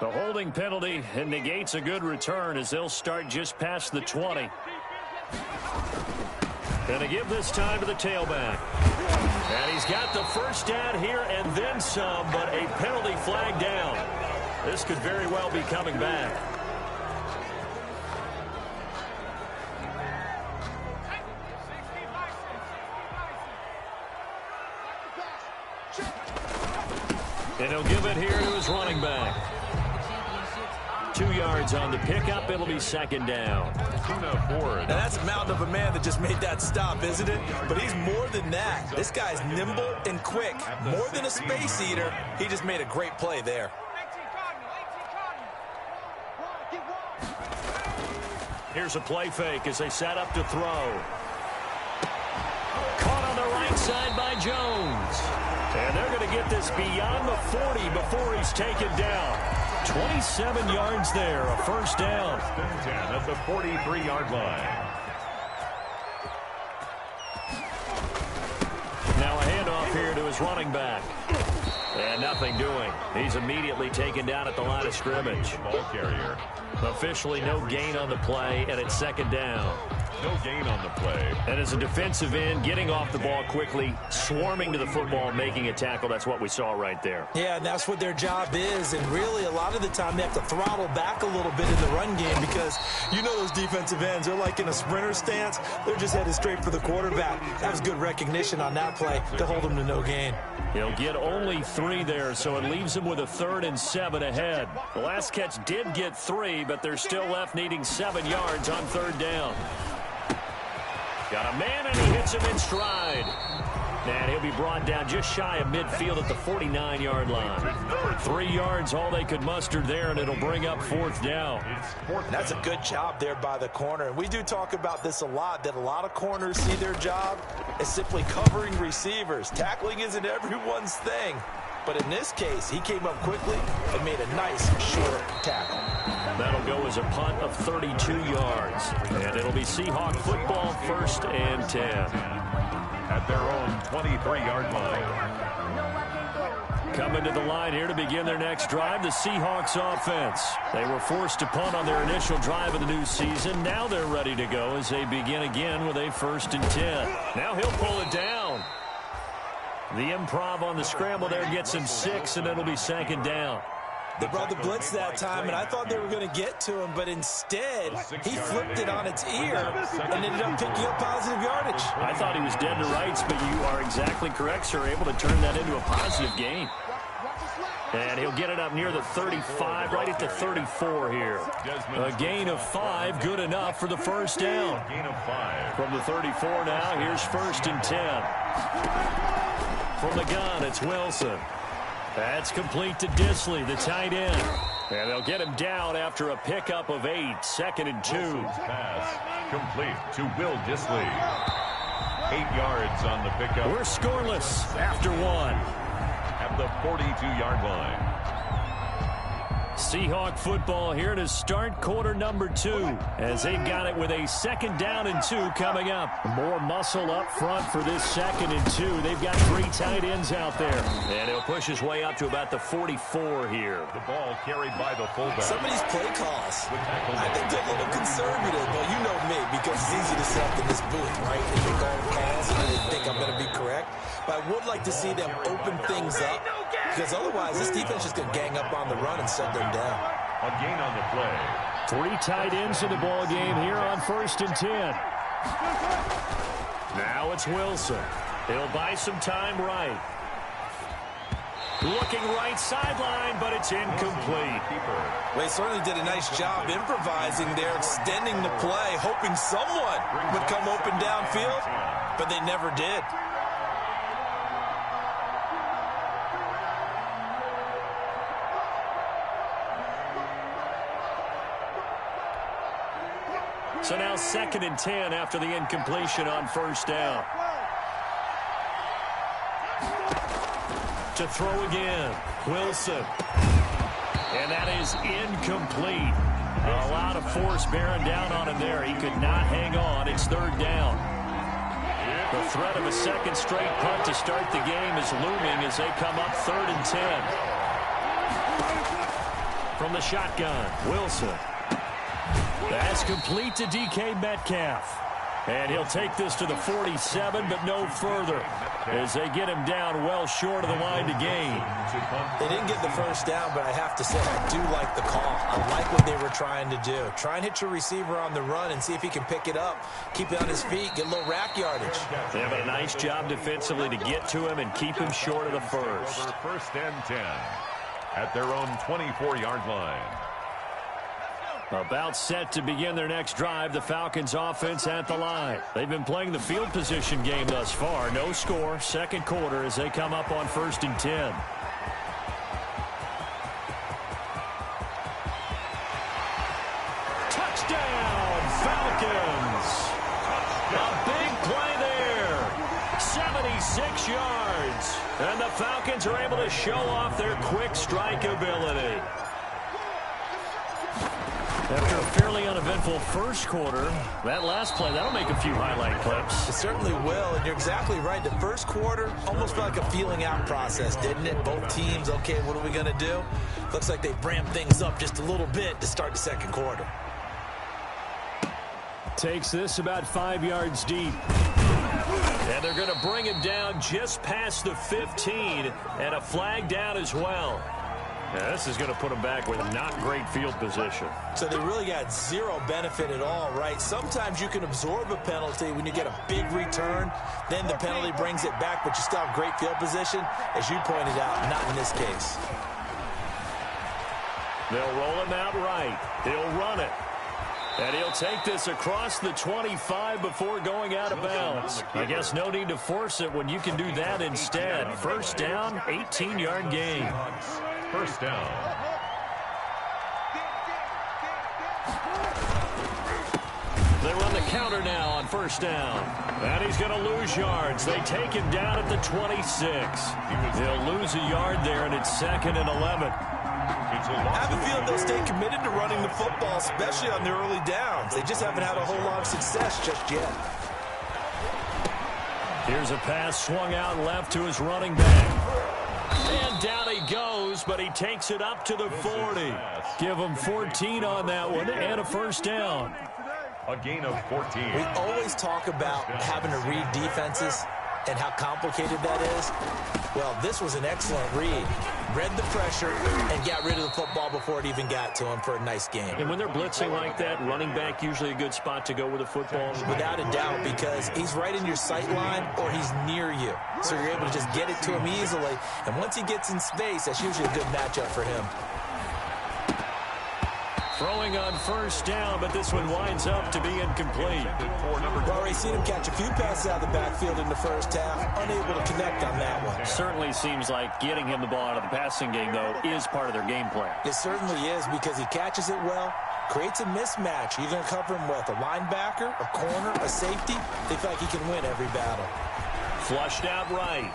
The holding penalty and negates a good return as they'll start just past the 20. Going to give this time to the tailback. And he's got the first down here and then some, but a penalty flag down. This could very well be coming back. And he'll give it here to his running back. 2 yards on the pickup. It'll be second down. Now that's a mountain of a man that just made that stop, isn't it? But he's more than that. This guy's nimble and quick. More than a space eater. He just made a great play there. Here's a play fake as they set up to throw. Caught on the right side by Jones. And they're going to get this beyond the 40 before he's taken down. 27 yards there, a first down. 10 at the 43-yard line. Now a handoff here to his running back. And nothing doing. He's immediately taken down at the line of scrimmage. Ball carrier. Officially no gain on the play, and it's second down. No gain on the play. And as a defensive end, getting off the ball quickly, swarming to the football, making a tackle, that's what we saw right there. Yeah, and that's what their job is. And really, a lot of the time, they have to throttle back a little bit in the run game because you know those defensive ends, they're like in a sprinter stance. They're just headed straight for the quarterback. That was good recognition on that play to hold them to no gain. He'll get only 3 there, so it leaves him with a 3rd and 7 ahead. The last catch did get 3, but they're still left needing 7 yards on 3rd down. Got a man, and he hits him in stride. And he'll be brought down just shy of midfield at the 49-yard line. 3 yards, all they could muster there, and it'll bring up 4th down. And that's a good job there by the corner. And we do talk about this a lot, that a lot of corners see their job as simply covering receivers. Tackling isn't everyone's thing. But in this case, he came up quickly and made a nice short tackle. That'll go as a punt of 32 yards. And it'll be Seahawk football, 1st and 10. At their own 23-yard line. Coming to the line here to begin their next drive, the Seahawks offense. They were forced to punt on their initial drive of the new season. Now they're ready to go as they begin again with a 1st and 10. Now he'll pull it down. The improv on the scramble there gets him 6, and it'll be 2nd down. They brought the blitz that time, and I thought they were going to get to him, but instead, he flipped it on its ear and ended up picking up positive yardage. I thought he was dead to rights, but you are exactly correct, sir. Able to turn that into a positive gain. And he'll get it up near the 35, right at the 34 here. A gain of 5, good enough for the 1st down. Gain of 5. From the 34 now, here's 1st and 10. From the gun, it's Wilson. That's complete to Disley, the tight end. And they'll get him down after a pickup of 8, 2nd and 2. Wilson's pass complete to Will Disley. 8 yards on the pickup. We're scoreless after 1. At the 42-yard line. Seahawk football here to start quarter number 2 as they've got it with a 2nd down and 2 coming up. More muscle up front for this 2nd and 2. They've got 3 tight ends out there. And he'll push his way up to about the 44 here. The ball carried by the fullback. Some of these play calls, I think they're a little conservative, but you know me, because it's easy to set up in this booth, right? They make all the calls and they think I'm going to be correct. But I would like to see them open things up, because otherwise this defense is going to gang up on the run and shut them down. A gain on the play. 3 tight ends in the ball game here on 1st and 10. Now it's Wilson. He'll buy some time right. Looking right sideline, but it's incomplete. Well, he certainly did a nice job improvising there, extending the play, hoping someone would come open downfield, but they never did. So now 2nd and 10 after the incompletion on 1st down. To throw again, Wilson. And that is incomplete. A lot of force bearing down on him there. He could not hang on. It's 3rd down. The threat of a 2nd straight punt to start the game is looming as they come up 3rd and 10. from the shotgun. Wilson. That's complete to DK Metcalf. And he'll take this to the 47, but no further, as they get him down well short of the line to gain. They didn't get the first down, but I have to say I do like the call. I like what they were trying to do. Try and hit your receiver on the run and see if he can pick it up, keep it on his feet, get a little rack yardage. They have a nice job defensively to get to him and keep him short of the first. First and 10 at their own 24-yard line. About set to begin their next drive, the Falcons offense at the line. They've been playing the field position game thus far. No score, second quarter as they come up on 1st and 10. Touchdown, Falcons! A big play there. 76 yards. And the Falcons are able to show off their quick strike ability. After a fairly uneventful first quarter, that last play, that'll make a few highlight clips. It certainly will, and you're exactly right. The first quarter almost felt like a feeling out process, didn't it? Both teams, okay, what are we going to do? Looks like they ramped things up just a little bit to start the second quarter. Takes this about 5 yards deep. And they're going to bring him down just past the 15, and a flag down as well. Yeah, this is going to put them back with not great field position. So they really got zero benefit at all, right? Sometimes you can absorb a penalty when you get a big return. Then the penalty brings it back, but you still have great field position. As you pointed out, not in this case. They'll roll him out right. He'll run it. And he'll take this across the 25 before going out of bounds. I guess no need to force it when you can do that instead. First down, 18-yard gain. First down. They run the counter now on first down. And he's going to lose yards. They take him down at the 26. He'll lose a yard there, and it's 2nd and 11. I have a feeling they'll stay committed to running the football, especially on their early downs. They just haven't had a whole lot of success just yet. Here's a pass swung out left to his running back. And down he goes, but he takes it up to the 40. Give him 14 on that one and a first down. A gain of 14. We always talk about having to read defenses and how complicated that is. Well, this was an excellent read. Read the pressure and got rid of the football before it even got to him for a nice game. And when they're blitzing like that, running back usually a good spot to go with the football? Without a doubt, because he's right in your sight line or he's near you. So you're able to just get it to him easily. And once he gets in space, that's usually a good matchup for him. Throwing on first down, but this one winds up to be incomplete. We've already seen him catch a few passes out of the backfield in the first half, unable to connect on that one. Certainly seems like getting him the ball out of the passing game, though, is part of their game plan. It certainly is, because he catches it well, creates a mismatch. You're going to cover him with a linebacker, a corner, a safety. They feel like he can win every battle. Flushed out right.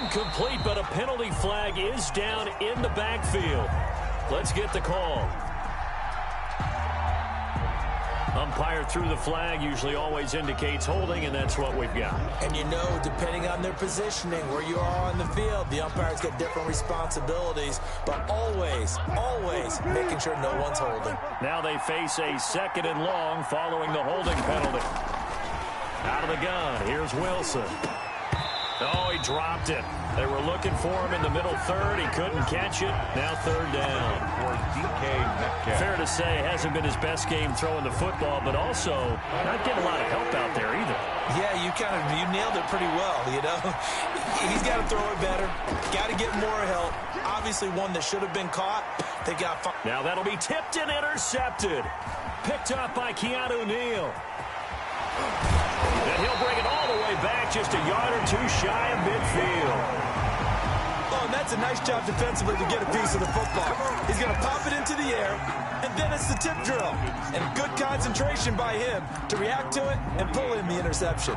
Incomplete, but a penalty flag is down in the backfield. Let's get the call. Umpire threw the flag, usually always indicates holding, and that's what we've got. And you know, depending on their positioning, where you are on the field, the umpire's got different responsibilities, but always, always making sure no one's holding. Now they face a 2nd and long following the holding penalty. Out of the gun, here's Wilson. Oh, he dropped it. They were looking for him in the middle third. He couldn't catch it. Now 3rd down. For DK Metcalf. Fair to say, it hasn't been his best game throwing the football, but also not getting a lot of help out there either. Yeah, you nailed it pretty well, you know. He's got to throw it better. Got to get more help. Obviously one that should have been caught. They got now that'll be tipped and intercepted. Picked up by Keanu Neal. And he'll bring it all the way back, just a yard or two shy of midfield. Oh, and that's a nice job defensively to get a piece of the football. He's going to pop it into the air, and then it's the tip drill. And good concentration by him to react to it and pull in the interception.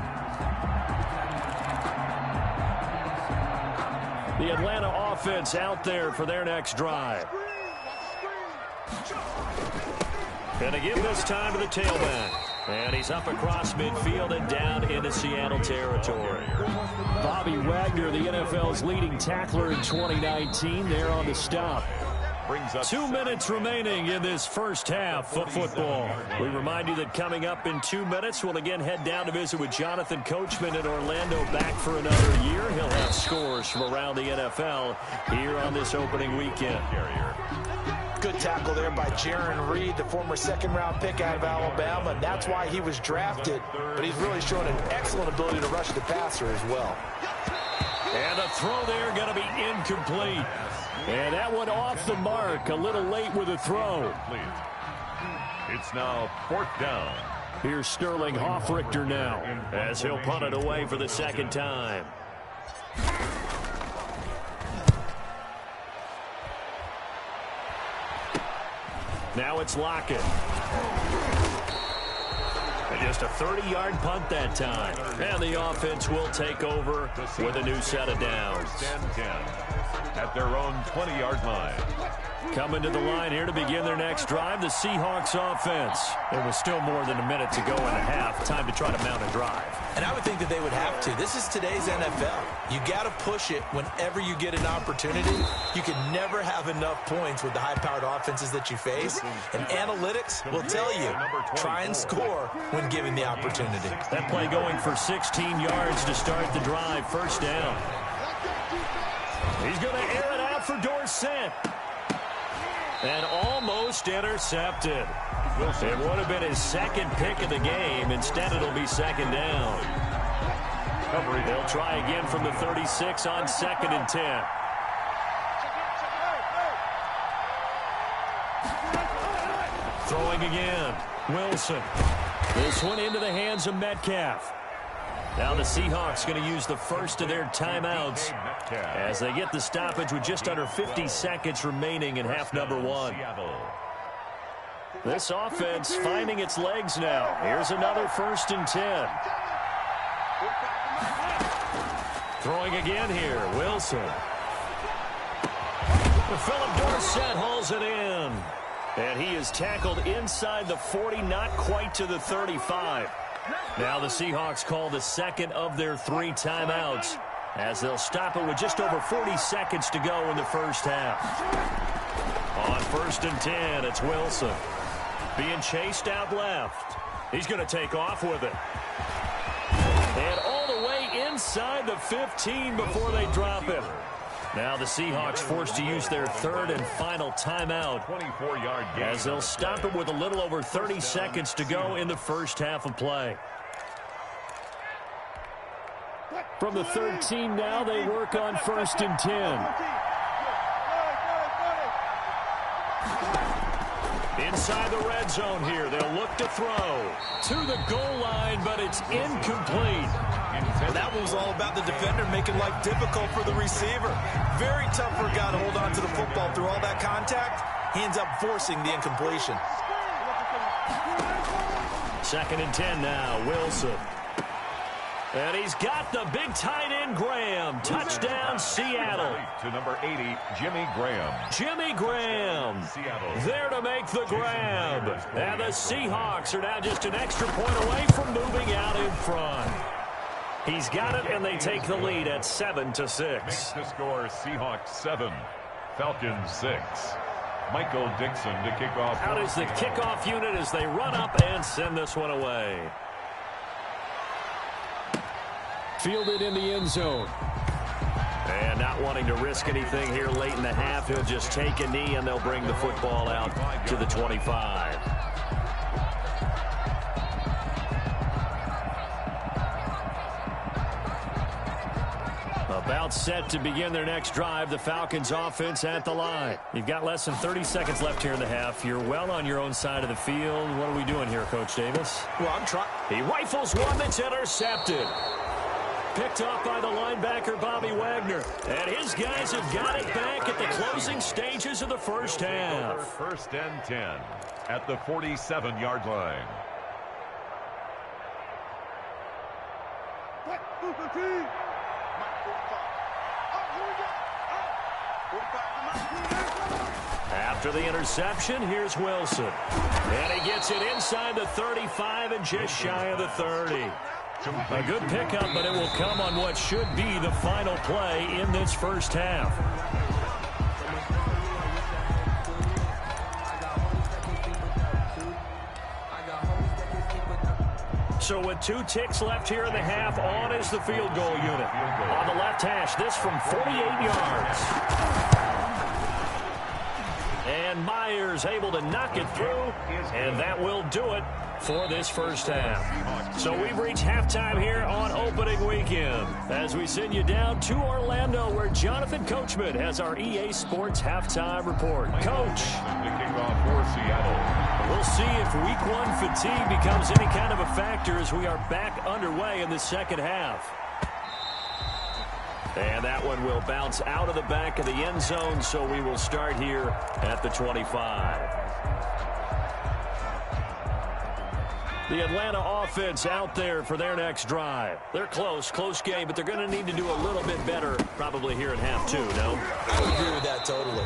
The Atlanta offense out there for their next drive. And to give this time to the tailback. And he's up across midfield and down into Seattle territory. Bobby Wagner, the NFL's leading tackler in 2019, there on the stop. brings up 2 minutes remaining in this first half of football. We remind you that coming up in 2 minutes, we'll again head down to visit with Jonathan Coachman in Orlando, back for another year. He'll have scores from around the NFL here on this opening weekend. Good tackle there by Jaron Reed, the former second-round pick out of Alabama. And that's why he was drafted, but he's really shown an excellent ability to rush the passer as well. And the throw there going to be incomplete. And that one off the mark, a little late with the throw. It's now 4th down. Here's Sterling Hoffrichter now, as he'll punt it away for the second time. Now it's Lockett. And just a 30-yard punt that time. And the offense will take over with a new set of downs. 10-10 at their own 20-yard line. Coming to the line here to begin their next drive, the Seahawks offense. It was still more than a minute to go in the half. Time to try to mount a drive. And I would think that they would have to. This is today's NFL. You got to push it whenever you get an opportunity. You can never have enough points with the high-powered offenses that you face. And analytics will tell you, try and score when given the opportunity. That play going for 16 yards to start the drive. First down. He's going to air it out for Dorsett. And almost intercepted. It would have been his second pick of the game. Instead, it'll be second down. They'll try again from the 36 on 2nd and 10. Throwing again. Wilson. This one into the hands of Metcalf. Now the Seahawks going to use the first of their timeouts as they get the stoppage with just under 50 seconds remaining in half number 1. This offense finding its legs now. Here's another 1st and 10. Throwing again here. Wilson. Philip Dorsett hauls it in. And he is tackled inside the 40, not quite to the 35. Now the Seahawks call the second of their 3 timeouts as they'll stop it with just over 40 seconds to go in the first half. On 1st and 10, it's Wilson. Being chased out left. He's going to take off with it. And all the way inside the 15 before they drop it. Now the Seahawks forced to use their 3rd and final timeout 24-yard game as they'll stop it with a little over 30 seconds to go in the first half of play. From the 13 now, they work on 1st and 10. Inside the red zone here, they'll look to throw to the goal line, but it's incomplete. Well, that one was all about the defender making life difficult for the receiver. Very tough for a guy to hold on to the football through all that contact. He ends up forcing the incompletion. 2nd and 10 now, Wilson. And he's got the big tight end, Graham. Touchdown, Seattle. To number 80, Jimmy Graham. Jimmy Graham there to make the grab. And the Seahawks are now just an extra point away from moving out in front. He's got it, and they take the lead at 7-6. Makes the score Seahawks 7, Falcons 6. Michael Dixon to kick off. Out is the kickoff unit as they run up and send this one away. Fielded in the end zone. And not wanting to risk anything here late in the half, he'll just take a knee, and they'll bring the football out to the 25. About set to begin their next drive. The Falcons offense at the line. You've got less than 30 seconds left here in the half. You're well on your own side of the field. What are we doing here, Coach Davis? Well, I'm trying. He rifles one that's intercepted. Picked off by the linebacker, Bobby Wagner. And his guys have got it back at the closing stages of the first half. 1st and 10 at the 47-yard line. After the interception, here's Wilson. And he gets it inside the 35 and just shy of the 30. A good pickup, but it will come on what should be the final play in this first half. So with 2 ticks left here in the half, on is the field goal unit. On the left hash, this from 48 yards. And Myers able to knock it through, and that will do it for this first half. So we've reached halftime here on opening weekend as we send you down to Orlando, where Jonathan Coachman has our EA Sports halftime report. Coach. The kickoff for Seattle. We'll see if week 1 fatigue becomes any kind of a factor as we are back underway in the second half. And that one will bounce out of the back of the end zone, so we will start here at the 25. The Atlanta offense out there for their next drive. They're close game, but they're going to need to do a little bit better probably here in half 2, no? I would agree with that totally.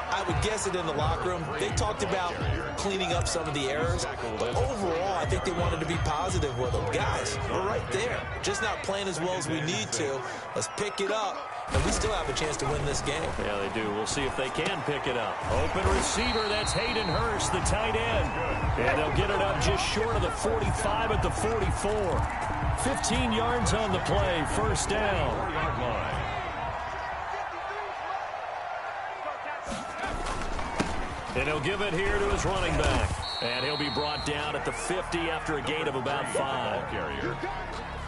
I would guess it in the locker room. They talked about cleaning up some of the errors, but overall, I think they wanted to be positive with them. Guys, we're right there. Just not playing as well as we need to. Let's pick it up, and we still have a chance to win this game. Yeah, they do. We'll see if they can pick it up. Open receiver, that's Hayden Hurst, the tight end. And they'll get it up just short of the 45 at the 44. 15 yards on the play, first down. And he'll give it here to his running back. And he'll be brought down at the 50 after a gain of about 5.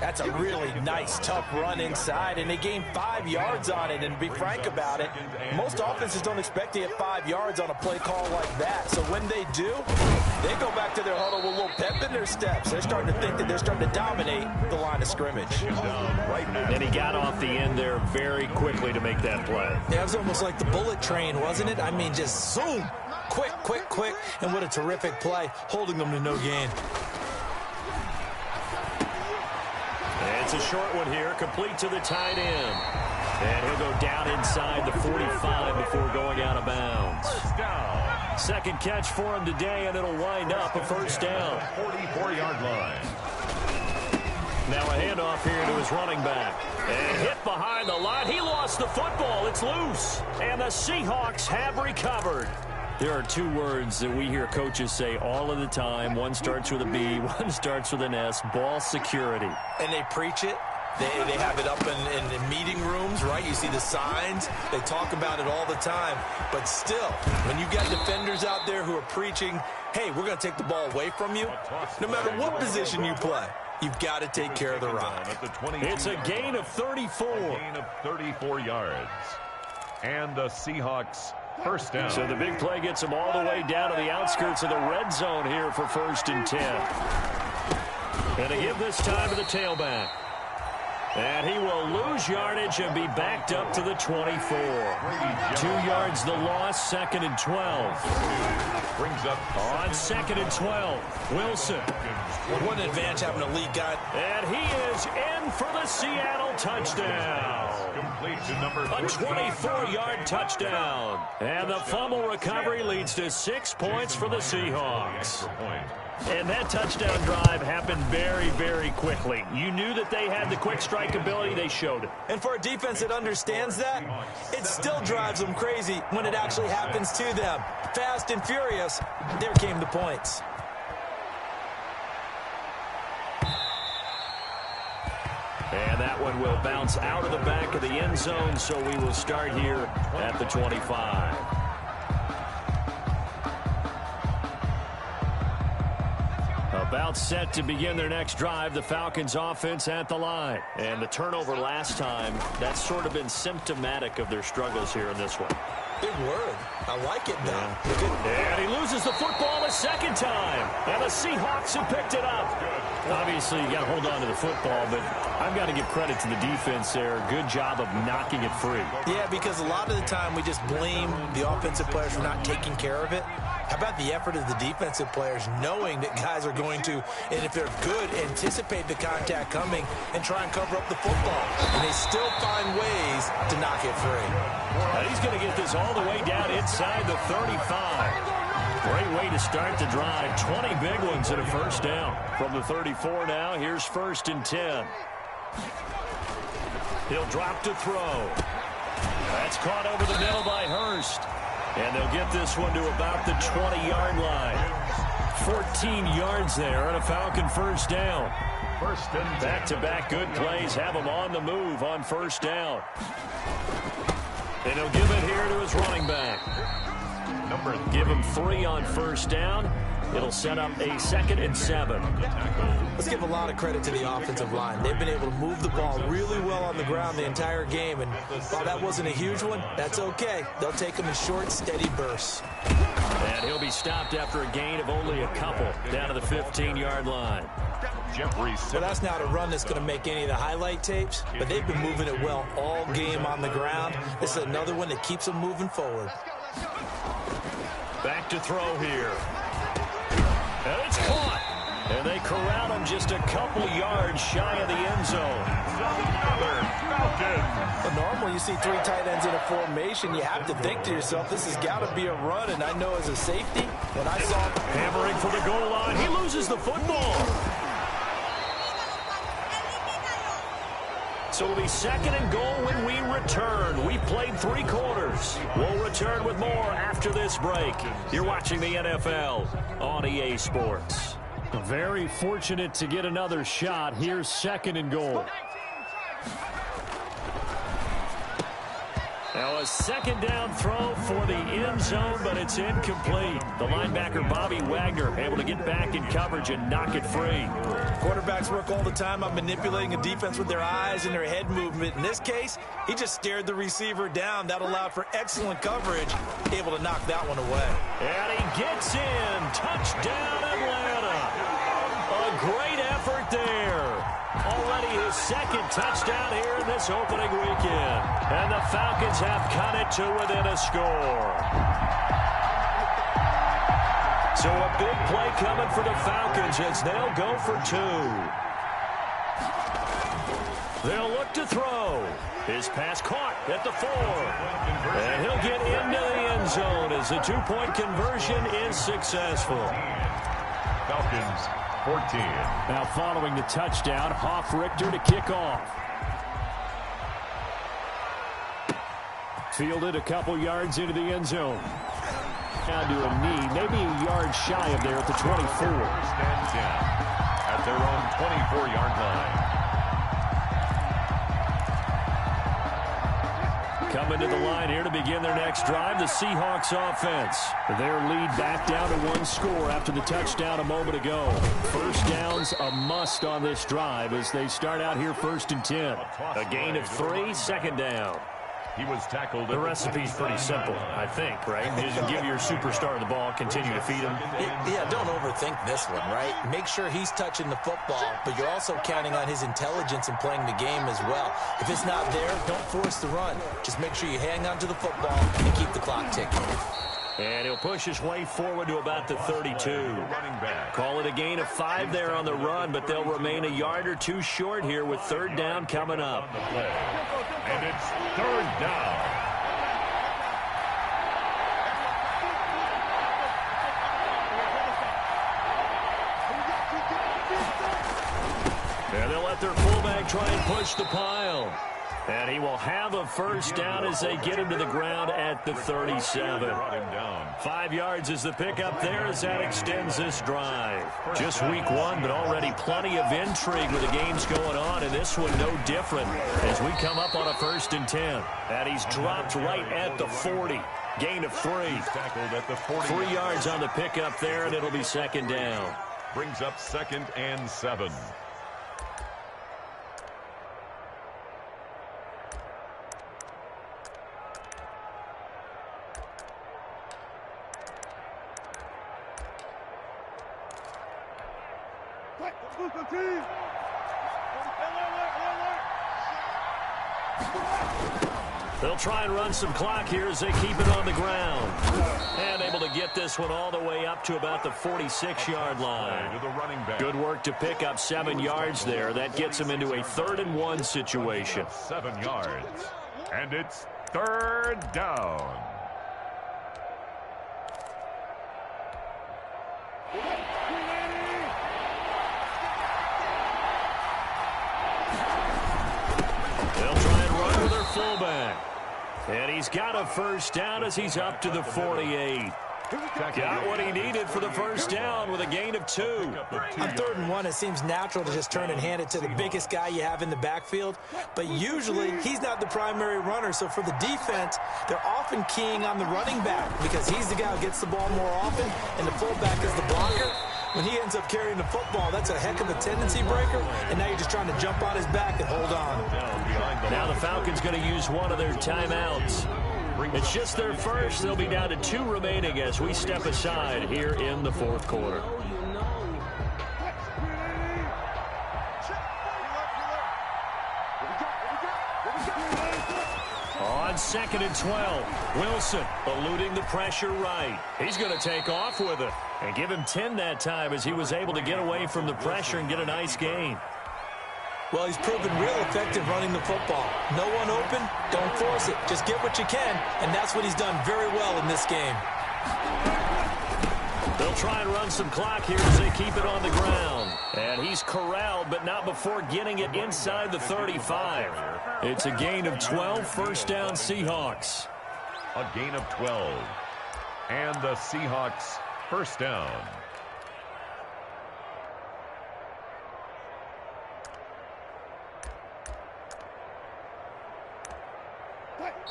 That's a really nice, tough run inside, and they gained 5 yards on it. And to be frank about it, most offenses don't expect to get 5 yards on a play call like that. So when they do, they go back to their huddle with a little pep in their steps. They're starting to think that they're starting to dominate the line of scrimmage. And he got off the end there very quickly to make that play. Yeah, it was almost like the bullet train, wasn't it? I mean, just zoom. Quick, and what a terrific play, holding them to no gain. It's a short one here, complete to the tight end. And he'll go down inside the 45 before going out of bounds. Second catch for him today, and it'll wind up a first down. 44-yard line. Now a handoff here to his running back. And hit behind the line. He lost the football. It's loose. And the Seahawks have recovered. There are 2 words that we hear coaches say all of the time. One starts with a B, one starts with an S. Ball security. And they preach it. They have it up in meeting rooms, right? You see the signs. They talk about it all the time. But still, when you got defenders out there who are preaching, hey, we're going to take the ball away from you, no matter what position you play, you've got to take care of the rock. It's a gain of 34. A gain of 34 yards. And the Seahawks first down. So the big play gets them all the way down to the outskirts of the red zone here for 1st and 10. And they give this time to the tailback. And he will lose yardage and be backed up to the 24. 2 yards the loss, 2nd and 12. Brings up on 2nd and 12. Wilson. What an advantage having a lead guy. And he is in for the Seattle touchdown. Complete to number a 24-yard touchdown. And the fumble recovery leads to 6 points for the Seahawks. And that touchdown drive happened very, very quickly. You knew that they had the quick strike ability. They showed it. And for a defense that understands that, it still drives them crazy when it actually happens to them. Fast and furious, there came the points. And that one will bounce out of the back of the end zone, so we will start here at the 25. About set to begin their next drive, the Falcons offense at the line. And the turnover last time, that's sort of been symptomatic of their struggles here in this one. Big word. I like it now. Yeah. And he loses the football a second time. And the Seahawks have picked it up. Obviously, you got to hold on to the football, but I've got to give credit to the defense there. Good job of knocking it free. Yeah, because a lot of the time we just blame the offensive players for not taking care of it. How about the effort of the defensive players knowing that guys are going to, and if they're good, anticipate the contact coming and try and cover up the football. And they still find ways to knock it free. Now he's going to get this all the way down inside the 35. Great way to start the drive. 20 big ones and a first down. From the 34 now, here's 1st and 10. He'll drop to throw. That's caught over the middle by Hurst. And they'll get this one to about the 20-yard line. 14 yards there and a Falcon first down. First and 10. Back-to-back good plays have him on the move on first down. And he'll give it here to his running back. Give him 3 on first down. It'll set up a 2nd and 7. Let's give a lot of credit to the offensive line. They've been able to move the ball really well on the ground the entire game. And while that wasn't a huge one, that's okay. They'll take them in short, steady bursts. And he'll be stopped after a gain of only a couple down to the 15-yard line. Well, that's not a run that's going to make any of the highlight tapes, but they've been moving it well all game on the ground. This is another one that keeps them moving forward. Back to throw here. And it's caught. And they corral him just a couple yards shy of the end zone. Well, normally you see 3 tight ends in a formation, you have to think to yourself, this has got to be a run. And I know as a safety, when I saw him hammering for the goal line, he loses the football. So it'll be 2nd and goal when we return. We've played 3 quarters. We'll return with more after this break. You're watching the NFL on EA Sports. Very fortunate to get another shot. Here's 2nd and goal. Now a 2nd down throw for the end zone, but it's incomplete. The linebacker, Bobby Wagner, able to get back in coverage and knock it free. Quarterbacks work all the time on manipulating a defense with their eyes and their head movement. In this case, he just stared the receiver down. That allowed for excellent coverage, able to knock that one away. And he gets in. Touchdown, Atlanta. A great effort there. Already his 2nd touchdown here in this opening weekend. And the Falcons have cut it to within a score. So a big play coming for the Falcons as they'll go for 2. They'll look to throw. His pass caught at the 4. And he'll get into the end zone as the 2-point conversion is successful. Falcons 14. Now following the touchdown, Hoff-Richter to kick off. Fielded a couple yards into the end zone. Down to a knee, maybe a yard shy of there at the 24. First and 10 at their own 24-yard line. Coming to the line here to begin their next drive, the Seahawks offense. Their lead back down to 1 score after the touchdown a moment ago. First down's a must on this drive as they start out here 1st and 10. A gain of 3, 2nd down. He was tackled. The recipe's pretty simple, I think, right? You just give your superstar the ball, continue to feed him. Yeah, don't overthink this one, right? Make sure he's touching the football, but you're also counting on his intelligence in playing the game as well. If it's not there, don't force the run. Just make sure you hang on to the football and keep the clock ticking. And he'll push his way forward to about the 32. Call it a gain of 5 there on the run, but they'll remain a yard or 2 short here with 3rd down coming up. And it's 3rd down. And they'll let their fullback try and push the pile. And he will have a first down as they get him to the ground at the 37. 5 yards is the pickup there as that extends this drive. Just week 1, but already plenty of intrigue with the games going on, and this one no different as we come up on a 1st and 10. And he's dropped right at the 40. Gain of 3. Tackled at the 40. 3 yards on the pickup there, and it'll be 2nd down. Brings up 2nd and 7. They'll try and run some clock here as they keep it on the ground. And able to get this one all the way up to about the 46-yard line. Good work to pick up 7 yards there. That gets them into a 3rd and 1 situation. 7 yards. And it's 3rd down. They'll try and run with their fullback. And he's got a first down as he's up to the 48. Got what he needed for the first down with a gain of 2. On 3rd and 1, it seems natural to just turn and hand it to the biggest guy you have in the backfield. But usually, he's not the primary runner. So for the defense, they're often keying on the running back because he's the guy who gets the ball more often, and the fullback is the blocker. When he ends up carrying the football, that's a heck of a tendency breaker, and now you're just trying to jump on his back and hold on. Now the Falcons going to use one of their timeouts. It's just their first. They'll be down to 2 remaining as we step aside here in the 4th quarter. On 2nd and 12, Wilson eluding the pressure right. He's going to take off with it and give him 10 that time as he was able to get away from the pressure and get a nice gain. Well, he's proven real effective running the football. No one open, don't force it. Just get what you can, and that's what he's done very well in this game. They'll try and run some clock here as they keep it on the ground. And he's corralled, but not before getting it inside the 35. It's a gain of 12, first down Seahawks. A gain of 12. And the Seahawks first down.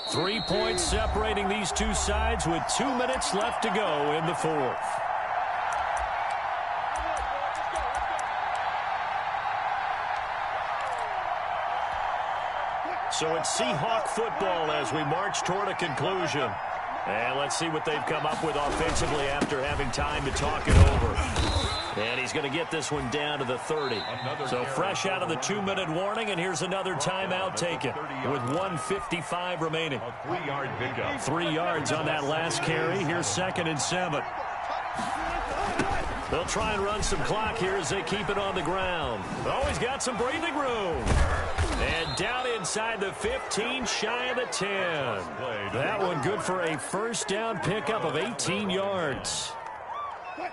Three points separating these two sides with 2 minutes left to go in the 4th. So it's Seahawk football as we march toward a conclusion. And let's see what they've come up with offensively after having time to talk it over. And he's going to get this one down to the 30. So fresh out of the 2-minute warning, and here's another timeout taken with 1:55 remaining. A 3-yard pickup. 3 yards on that last carry. Here's 2nd and 7. They'll try and run some clock here as they keep it on the ground. Always got some breathing room. And down inside the 15, shy of the 10. That one good for a first down pickup of 18 yards.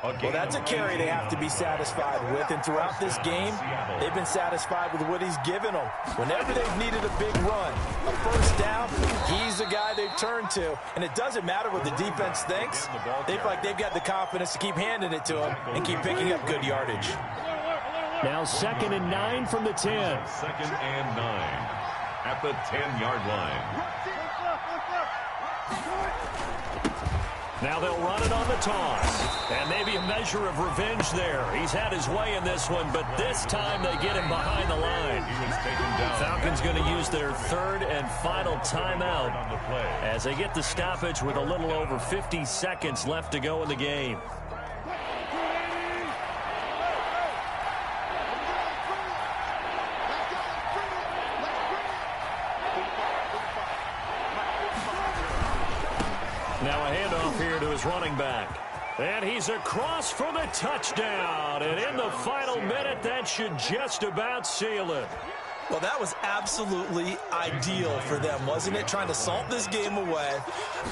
Well, that's a carry they have to be satisfied with, and throughout this game, they've been satisfied with what he's given them. Whenever they've needed a big run, a first down, he's the guy they've turned to, and it doesn't matter what the defense thinks. They've got the confidence to keep handing it to him and keep picking up good yardage. Now 2nd and 9 from the 10. 2nd and 9 at the 10-yard line. Now they'll run it on the toss. And maybe a measure of revenge there. He's had his way in this one, but this time they get him behind the line. He was taken down. Falcons going to use their 3rd and final timeout On the play. as they get the stoppage with a little over 50 seconds left to go in the game. Now a handoff here to his running back. And he's across for the touchdown. And in the final minute, that should just about seal it. Well, that was absolutely ideal for them, wasn't it? Trying to salt this game away.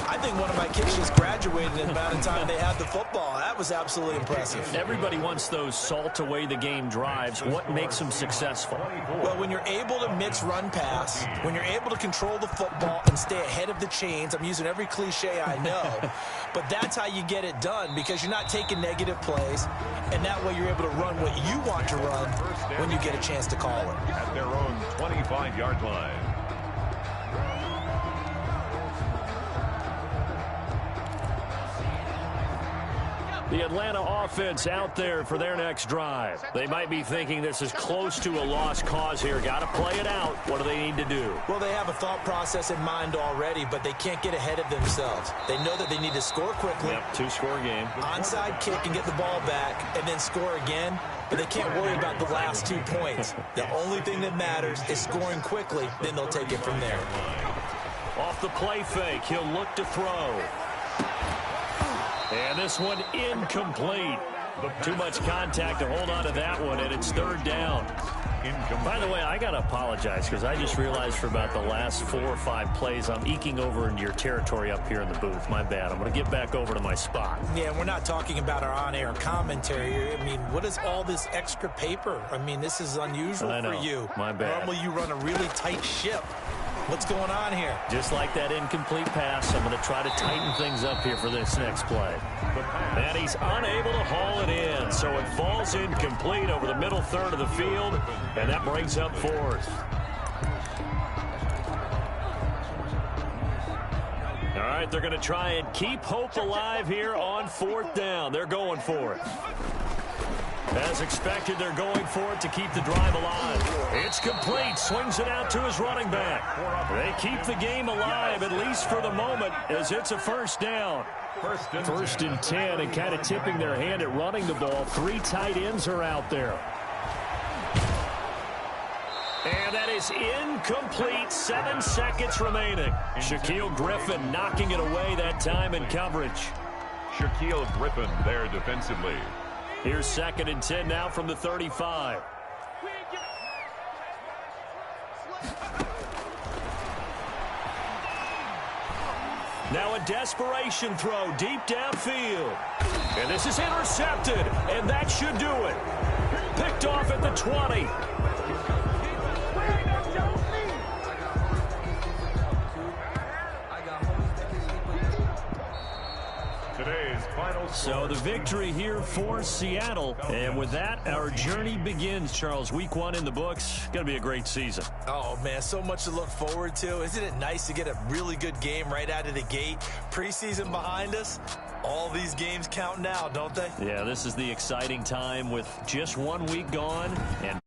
I think one of my kicks just graduated in the amount of time they had the football. That was absolutely impressive. Everybody wants those salt away the game drives. What makes them successful? Well, when you're able to mix run-pass, when you're able to control the football and stay ahead of the chains, I'm using every cliche I know, but that's how you get it done because you're not taking negative plays, and that way you're able to run what you want to run when you get a chance to call it. At their own 25-yard line. The Atlanta offense out there for their next drive. They might be thinking this is close to a lost cause here. Got to play it out. What do they need to do? Well, they have a thought process in mind already, but they can't get ahead of themselves. They know that they need to score quickly. Yep, 2-score game. Onside kick and get the ball back and then score again, but they can't worry about the last 2 points. The only thing that matters is scoring quickly, then they'll take it from there. Off the play fake, he'll look to throw. And this one incomplete. Too much contact to hold on to that one, and it's 3rd down. incomplete. By the way, I got to apologize because I just realized for about the last 4 or 5 plays, I'm eking over into your territory up here in the booth. My bad. I'm going to get back over to my spot. Yeah, we're not talking about our on-air commentary. I mean, what is all this extra paper? I mean, this is unusual for you. My bad. Normally you run a really tight ship. What's going on here? Just like that incomplete pass, I'm going to try to tighten things up here for this next play. And he's unable to haul it in, so it falls incomplete over the middle third of the field, and that brings up 4th. All right, they're going to try and keep hope alive here on 4th down. They're going for it. As expected, they're going for it to keep the drive alive. It's complete. Swings it out to his running back. They keep the game alive, at least for the moment, as it's a first down. First and 10, and kind of tipping their hand at running the ball. 3 tight ends are out there. And that is incomplete. 7 seconds remaining. Shaquille Griffin knocking it away that time in coverage. Shaquille Griffin there defensively. Here's 2nd and 10 now from the 35. Now a desperation throw deep downfield. And this is intercepted, and that should do it. Picked off at the 20. So the victory here for Seattle. And with that, our journey begins, Charles. Week 1 in the books. Going to be a great season. Oh, man, so much to look forward to. Isn't it nice to get a really good game right out of the gate? Preseason behind us. All these games count now, don't they? Yeah, this is the exciting time with just 1 week gone and